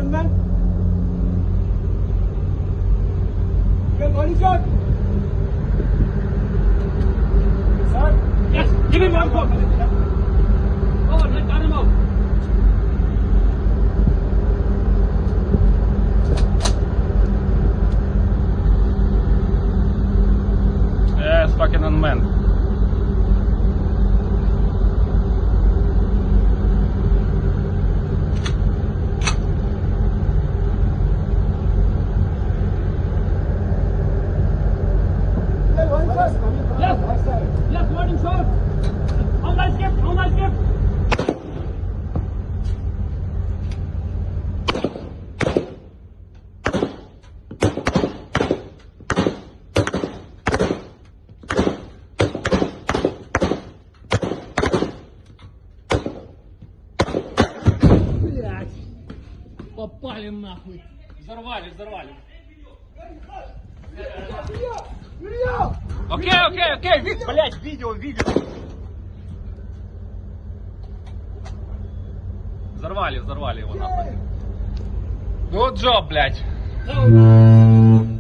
gunman. Your body shot. Sir. Yes, give him one shot. Forward, let's turn him out. Yes, fucking unmanned. Yeah, one shot coming from Yes. the back side. Yes, warning shot. On that skip, on that skip. Блять. Попали нахуй. Взорвали, взорвали. Video! Окей, блять, видео. Взорвали его нахуй. Good job, блять. No.